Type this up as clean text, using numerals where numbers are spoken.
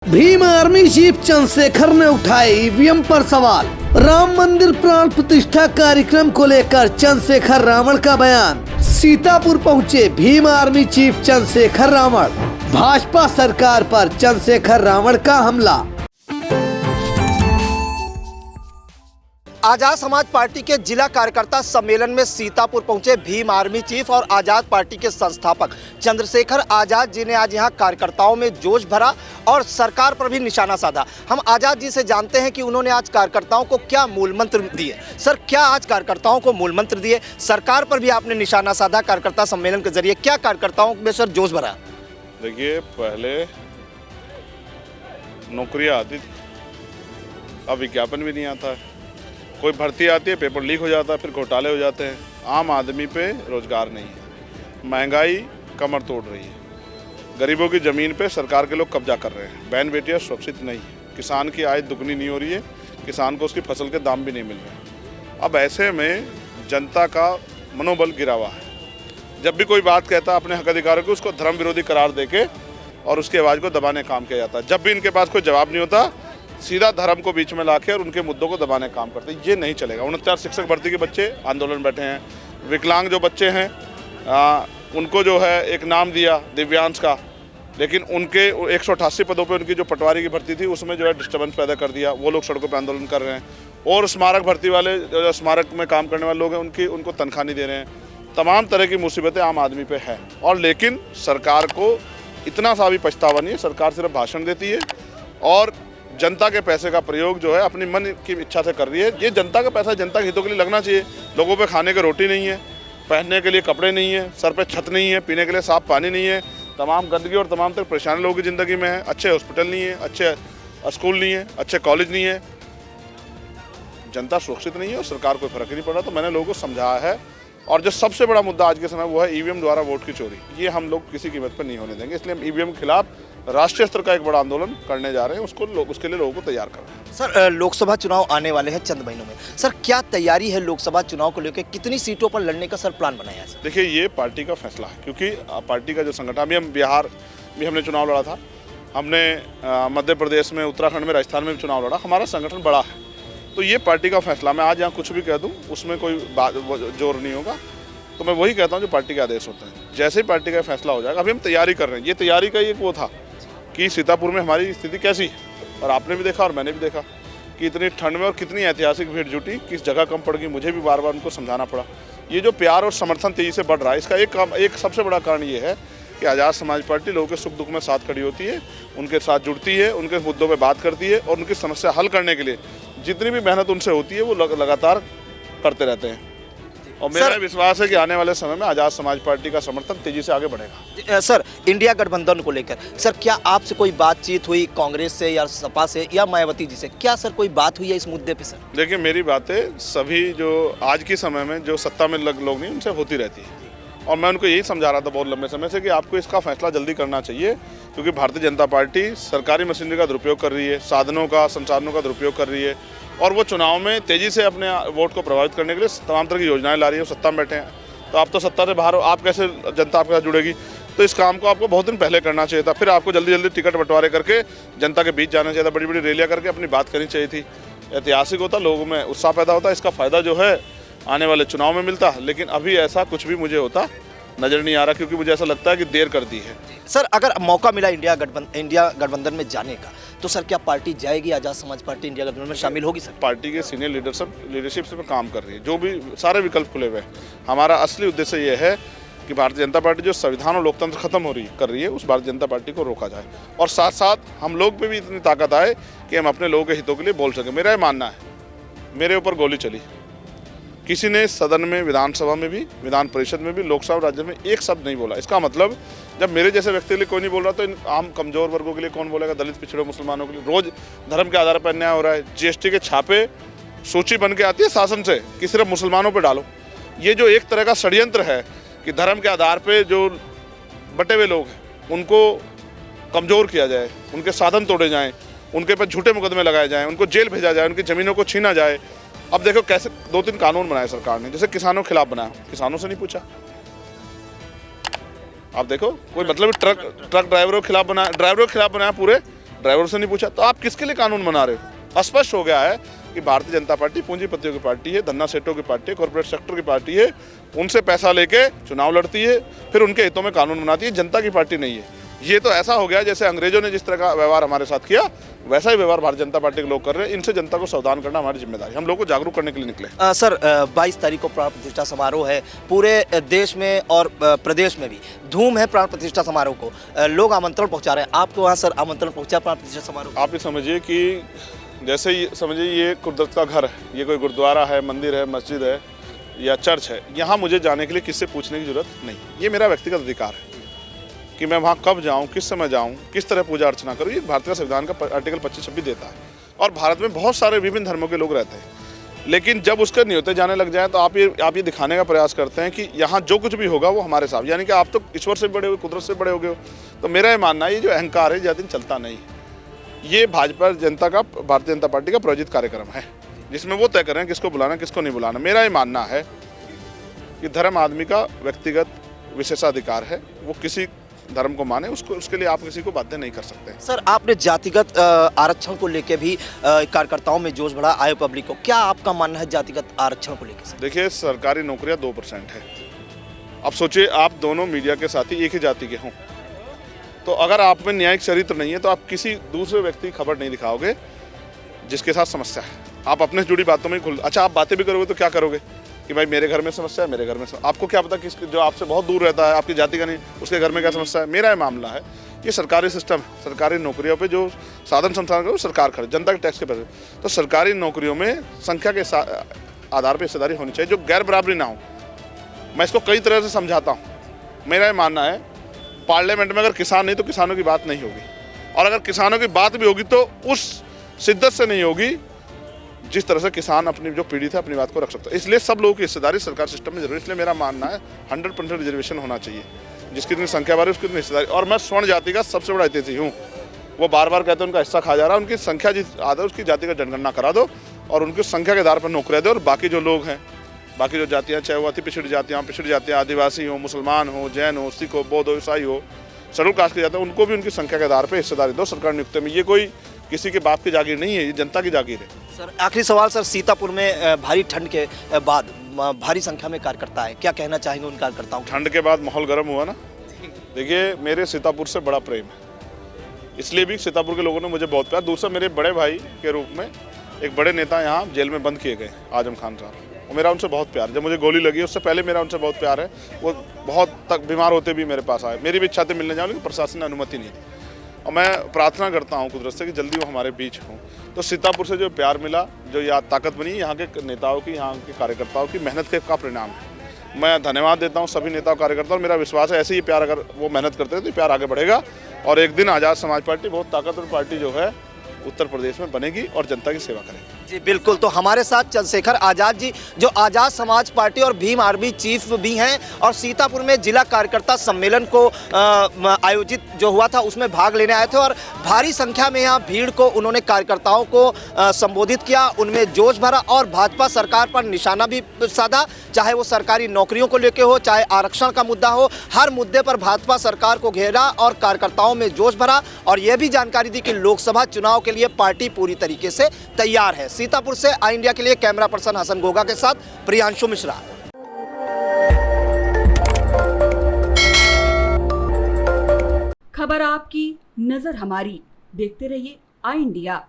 Bhim army chief Chandrashekhar ने उठाए EVM पर सवाल। राम मंदिर प्राण प्रतिष्ठा कार्यक्रम को लेकर चंद्रशेखर रावण का बयान। सीतापुर पहुंचे भीम आर्मी चीफ चंद्रशेखर रावण। भाजपा सरकार पर चंद्रशेखर रावण का हमला। आजाद समाज पार्टी के जिला कार्यकर्ता सम्मेलन में सीतापुर पहुंचे भीम आर्मी चीफ और आजाद पार्टी के संस्थापक चंद्रशेखर आजाद जी ने आज यहां कार्यकर्ताओं में जोश भरा और सरकार पर भी निशाना साधा। हम आजाद जी से जानते हैं कि उन्होंने आज कार्यकर्ताओं को क्या मूल मंत्र दिए। सर, क्या आज कार्यकर्ताओं को मूल मंत्र दिए? सरकार पर भी आपने निशाना साधा कार्यकर्ता सम्मेलन के जरिए, क्या कार्यकर्ताओं में सर जोश भरा? देखिए, पहले नौकरियां आती थी, अब विज्ञापन भी नहीं आता है। कोई भर्ती आती है, पेपर लीक हो जाता है, फिर घोटाले हो जाते हैं। आम आदमी पे रोजगार नहीं है, महंगाई कमर तोड़ रही है, गरीबों की ज़मीन पे सरकार के लोग कब्जा कर रहे हैं, बहन बेटियां सुरक्षित नहीं है, किसान की आय दुगनी नहीं हो रही है, किसान को उसकी फसल के दाम भी नहीं मिल रहे। अब ऐसे में जनता का मनोबल गिरा हुआ है। जब भी कोई बात कहता है अपने हक अधिकारों को, उसको धर्म विरोधी करार देके और उसकी आवाज़ को दबाने का काम किया जाता है। जब भी इनके पास कोई जवाब नहीं होता, सीधा धर्म को बीच में लाके और उनके मुद्दों को दबाने का काम करते हैं। ये नहीं चलेगा। 49 शिक्षक भर्ती के बच्चे आंदोलन बैठे हैं। विकलांग जो बच्चे हैं उनको जो है एक नाम दिया दिव्यांश का, लेकिन उनके 188 पदों पे उनकी जो पटवारी की भर्ती थी उसमें जो है डिस्टर्बेंस पैदा कर दिया। वो लोग सड़कों पर आंदोलन कर रहे हैं। और स्मारक भर्ती वाले जो स्मारक में काम करने वाले लोग हैं उनको तनख्वाह नहीं दे रहे हैं। तमाम तरह की मुसीबतें आम आदमी पे है। और लेकिन सरकार को इतना सा भी पछतावा नहीं है। सरकार सिर्फ भाषण देती है और जनता के पैसे का प्रयोग जो है अपनी मन की इच्छा से कर रही है। ये जनता का पैसा जनता के हितों के लिए लगना चाहिए। लोगों पे खाने की रोटी नहीं है, पहनने के लिए कपड़े नहीं है, सर पे छत नहीं है, पीने के लिए साफ पानी नहीं है, तमाम गंदगी और तमाम तरह परेशानी लोगों की ज़िंदगी में है। अच्छे हॉस्पिटल नहीं है, अच्छे स्कूल नहीं है, अच्छे कॉलेज नहीं है, जनता सुरक्षित नहीं है और सरकार कोई फर्क ही नहीं पड़ रहा। तो मैंने लोगों को समझाया है। और जो सबसे बड़ा मुद्दा आज के समय वो है ईवीएम द्वारा वोट की चोरी। ये हम लोग किसी कीमत पर नहीं होने देंगे। इसलिए हम ईवीएम के खिलाफ राष्ट्रीय स्तर का एक बड़ा आंदोलन करने जा रहे हैं। उसके लिए लोगों को तैयार कर रहे हैं। सर, लोकसभा चुनाव आने वाले हैं चंद महीनों में। सर, क्या तैयारी है लोकसभा चुनाव को लेकर? कितनी सीटों पर लड़ने का सर प्लान बनाया है? देखिए, ये पार्टी का फैसला है, क्योंकि पार्टी का जो संगठन, अभी हम बिहार में हमने चुनाव लड़ा था, हमने मध्य प्रदेश में, उत्तराखंड में, राजस्थान में भी चुनाव लड़ा। हमारा संगठन बड़ा है, तो ये पार्टी का फैसला। मैं आज यहाँ कुछ भी कह दूँ उसमें कोई जोर नहीं होगा। तो मैं वही कहता हूँ जो पार्टी के आदेश होते हैं। जैसे ही पार्टी का फैसला हो जाएगा, अभी हम तैयारी कर रहे हैं। ये तैयारी का एक वो था कि सीतापुर में हमारी स्थिति कैसी है, और आपने भी देखा और मैंने भी देखा कि इतनी ठंड में और कितनी ऐतिहासिक भीड़ जुटी, किस जगह कम पड़ गई। मुझे भी बार बार उनको समझाना पड़ा। ये जो प्यार और समर्थन तेजी से बढ़ रहा है, इसका एक सबसे बड़ा कारण ये है कि आज़ाद समाज पार्टी लोगों के सुख दुख में साथ खड़ी होती है, उनके साथ जुड़ती है, उनके मुद्दों पर बात करती है और उनकी समस्या हल करने के लिए जितनी भी मेहनत उनसे होती है वो लगातार करते रहते हैं। और मेरा विश्वास है कि आने वाले समय में आज़ाद समाज पार्टी का समर्थन तेजी से आगे बढ़ेगा। सर, इंडिया गठबंधन को लेकर सर क्या आपसे कोई बातचीत हुई कांग्रेस से या सपा से या मायावती जी से? क्या सर कोई बात हुई है इस मुद्दे पे? सर देखिए, मेरी बातें सभी जो आज के समय में जो सत्ता में लोग नहीं उनसे होती रहती है। और मैं उनको यही समझा रहा था बहुत लंबे समय से कि आपको इसका फैसला जल्दी करना चाहिए, क्योंकि भारतीय जनता पार्टी सरकारी मशीनरी का दुरुपयोग कर रही है, साधनों का, संसाधनों का दुरुपयोग कर रही है और वो चुनाव में तेज़ी से अपने वोट को प्रभावित करने के लिए तमाम तरह की योजनाएं ला रही है। सत्ता में बैठे हैं, तो आप तो सत्ता से बाहर हो, आप कैसे जनता आपके साथ जुड़ेगी? तो इस काम को आपको बहुत दिन पहले करना चाहिए था। फिर आपको जल्दी जल्दी टिकट बंटवारे करके जनता के बीच जाना चाहिए था, बड़ी बड़ी रैलियाँ करके अपनी बात करनी चाहिए थी। ऐतिहासिक होता, लोगों में उत्साह पैदा होता, इसका फ़ायदा जो है आने वाले चुनाव में मिलता। लेकिन अभी ऐसा कुछ भी मुझे होता नज़र नहीं आ रहा, क्योंकि मुझे ऐसा लगता है कि देर कर दी है। सर, अगर मौका मिला इंडिया गठबंधन में जाने का, तो सर क्या पार्टी जाएगी? आज़ाद समाज पार्टी इंडिया गठबंधन में शामिल होगी? सर, पार्टी के सीनियर लीडरशिप से काम कर रही है, जो भी सारे विकल्प खुले हुए हैं। हमारा असली उद्देश्य ये है कि भारतीय जनता पार्टी जो संविधान और लोकतंत्र खत्म कर रही है, उस भारतीय जनता पार्टी को रोका जाए और साथ साथ हम लोग पे भी इतनी ताकत आए कि हम अपने लोगों के हितों के लिए बोल सकें। मेरा ये मानना है, मेरे ऊपर गोली चली, किसी ने सदन में, विधानसभा में भी, विधान परिषद में भी, लोकसभा राज्य में एक शब्द नहीं बोला। इसका मतलब जब मेरे जैसे व्यक्ति के लिए कोई नहीं बोल रहा, तो इन आम कमजोर वर्गों के लिए कौन बोलेगा? दलित, पिछड़े, मुसलमानों के लिए रोज धर्म के आधार पर अन्याय हो रहा है। जीएसटी के छापे सूची बन के आती है शासन से कि सिर्फ मुसलमानों पर डालो। ये जो एक तरह का षड्यंत्र है कि धर्म के आधार पर जो बटे हुए लोग हैं उनको कमज़ोर किया जाए, उनके साधन तोड़े जाएँ, उनके पर झूठे मुकदमे लगाए जाएँ, उनको जेल भेजा जाए, उनकी ज़मीनों को छीना जाए। अब देखो कैसे 2-3 कानून बनाए सरकार ने, जैसे किसानों के खिलाफ बनाया, किसानों से नहीं पूछा। आप देखो, कोई मतलब ट्रक ड्राइवरों के खिलाफ बनाया, पूरे ड्राइवर से नहीं पूछा, तो आप किसके लिए कानून बना रहे हो? स्पष्ट हो गया है कि भारतीय जनता पार्टी पूंजीपतियों की पार्टी है, धन्ना सेठों की पार्टी है, कॉर्पोरेट सेक्टर की पार्टी है। उनसे पैसा लेके चुनाव लड़ती है, फिर उनके हितों में कानून बनाती है, जनता की पार्टी नहीं है। ये तो ऐसा हो गया जैसे अंग्रेजों ने जिस तरह का व्यवहार हमारे साथ किया, वैसा ही व्यवहार भारतीय जनता पार्टी के लोग कर रहे हैं। इनसे जनता को सावधान करना हमारी जिम्मेदारी, हम लोग को जागरूक करने के लिए निकले। सर 22 तारीख को प्राण प्रतिष्ठा समारोह है, पूरे देश में और प्रदेश में भी धूम है प्राण प्रतिष्ठा समारोह को। लोग आमंत्रण पहुंचा रहे हैं, आपको वहाँ सर आमंत्रण पहुंचा प्राण प्रतिष्ठा समारोह? आप ये समझिए कि जैसे समझिए ये कुदरत का घर है, ये कोई गुरुद्वारा है, मंदिर है, मस्जिद है या चर्च है, यहाँ मुझे जाने के लिए किससे पूछने की जरूरत नहीं। ये मेरा व्यक्तिगत अधिकार है कि मैं वहाँ कब जाऊँ, किस समय जाऊँ, किस तरह पूजा अर्चना करूँ। ये भारतीय संविधान का आर्टिकल 25-26 देता है। और भारत में बहुत सारे विभिन्न धर्मों के लोग रहते हैं, लेकिन जब उसके न्योते जाने लग जाए तो आप ये दिखाने का प्रयास करते हैं कि यहाँ जो कुछ भी होगा वो हमारे साथ, यानी कि आप तो ईश्वर से बड़े हो, कुदरत से बड़े हो गए हो। तो मेरा ये मानना है ये जो अहंकार है ज़्यादा दिन चलता नहीं। ये भाजपा जनता का, भारतीय जनता पार्टी का प्रायोजित कार्यक्रम है, जिसमें वो तय कर रहे हैं किसको बुलाना, किसको नहीं बुलाना। मेरा ये मानना है कि धर्म आदमी का व्यक्तिगत विशेषाधिकार है, वो किसी धर्म को माने, उसके लिए आप किसी को बाध्य नहीं कर सकते। सर आपने जातिगत आरक्षण को लेकर भी कार्यकर्ताओं में जोश बढ़ा, आयो पब्लिक को, क्या आपका मानना है जातिगत आरक्षण को लेकर? देखिए, सरकारी नौकरियां 2% है। अब सोचिए आप दोनों मीडिया के साथी एक ही जाति के हों, तो अगर आप में न्यायिक चरित्र नहीं है तो आप किसी दूसरे व्यक्ति की खबर नहीं दिखाओगे जिसके साथ समस्या है। आप अपने जुड़ी बातों में अच्छा आप बातें भी करोगे तो क्या करोगे कि भाई मेरे घर में समस्या है, मेरे घर में आपको क्या पता किस जो आपसे बहुत दूर रहता है, आपकी जाति का नहीं, उसके घर में क्या समस्या है। मेरा ये मामला है, ये सरकारी सिस्टम है, सरकारी नौकरियों पे जो साधन संसाधन का सरकार खर्च, जनता के टैक्स के पैसे, तो सरकारी नौकरियों में संख्या के आधार पर हिस्सेदारी होनी चाहिए, जो गैर बराबरी ना हो। मैं इसको कई तरह से समझाता हूँ। मेरा ये मानना है पार्लियामेंट में अगर किसान नहीं तो किसानों की बात नहीं होगी, और अगर किसानों की बात भी होगी तो उस शिद्दत से नहीं होगी जिस तरह से किसान अपनी जो पीड़ित है अपनी बात को रख सकता है। इसलिए सब लोगों की हिस्सेदारी सरकार सिस्टम में जरूरी। इसलिए मेरा मानना है 100% रिजर्वेशन होना चाहिए, जिसकी इतनी संख्या बार उसकी इतनी हिस्सेदारी। और मैं स्वर्ण जाति का सबसे बड़ा हितैषी हूँ। वो बार बार कहते हैं उनका हिस्सा खा जा रहा है, उनकी संख्या जिस आधा उसकी जाति का जनगणना करा दो और उनकी संख्या के आधार पर नौकरियाँ दो। और बाकी जो लोग हैं, बाकी जो जातियाँ, चाहे वो अति पिछड़ी जातियाँ, आदिवासी हो, मुसलमान हो, जैन हो, सिख हो, बौद्ध हो, ईसाई हो, शेड्यूल कास्ट की जाते हैं, उनको भी उनकी संख्या के आधार पर हिस्सेदारी दो सरकार नियुक्ति में। ये कोई किसी के बाप की जागीर नहीं है, ये जनता की जागीर है। सर आखिरी सवाल सर, सीतापुर में भारी ठंड के बाद भारी संख्या में कार्यकर्ता है, क्या कहना चाहेंगे उन कार्यकर्ताओं? ठंड के बाद माहौल गर्म हुआ ना। देखिए, मेरे सीतापुर से बड़ा प्रेम है, इसलिए भी सीतापुर के लोगों ने मुझे बहुत प्यार। दूसरा, मेरे बड़े भाई के रूप में एक बड़े नेता यहाँ जेल में बंद किए गए, आजम खान साहब, और मेरा उनसे बहुत प्यार। जब मुझे गोली लगी उससे पहले मेरा उनसे बहुत प्यार है। वो बहुत तक बीमार होते भी मेरे पास आए, मेरी भी इच्छा थी मिलने जाऊँ, लेकिन प्रशासन ने अनुमति नहीं दी। और मैं प्रार्थना करता हूँ कुदरत से कि जल्दी वो हमारे बीच हों। तो सीतापुर से जो प्यार मिला, जो याद ताकत बनी, यहाँ के नेताओं की, यहाँ के कार्यकर्ताओं की मेहनत का परिणाम है। मैं धन्यवाद देता हूँ सभी नेताओं कार्यकर्ताओं, और मेरा विश्वास है ऐसे ही प्यार अगर वो मेहनत करते हैं तो प्यार आगे बढ़ेगा, और एक दिन आज़ाद समाज पार्टी बहुत ताकतवर पार्टी जो है उत्तर प्रदेश में बनेगी और जनता की सेवा करेगी। जी बिल्कुल। तो हमारे साथ चंद्रशेखर आज़ाद जी, जो आज़ाद समाज पार्टी और भीम आर्मी चीफ भी हैं, और सीतापुर में जिला कार्यकर्ता सम्मेलन को आयोजित जो हुआ था उसमें भाग लेने आए थे, और भारी संख्या में यहाँ भीड़ को उन्होंने कार्यकर्ताओं को संबोधित किया, उनमें जोश भरा और भाजपा सरकार पर निशाना भी साधा, चाहे वो सरकारी नौकरियों को लेकर हो, चाहे आरक्षण का मुद्दा हो, हर मुद्दे पर भाजपा सरकार को घेरा और कार्यकर्ताओं में जोश भरा, और यह भी जानकारी दी कि लोकसभा चुनाव के लिए पार्टी पूरी तरीके से तैयार है। सीतापुर से आई इंडिया के लिए कैमरा पर्सन हसन गोगा के साथ प्रियांशु मिश्रा। खबर आपकी, नजर हमारी, देखते रहिए आई इंडिया।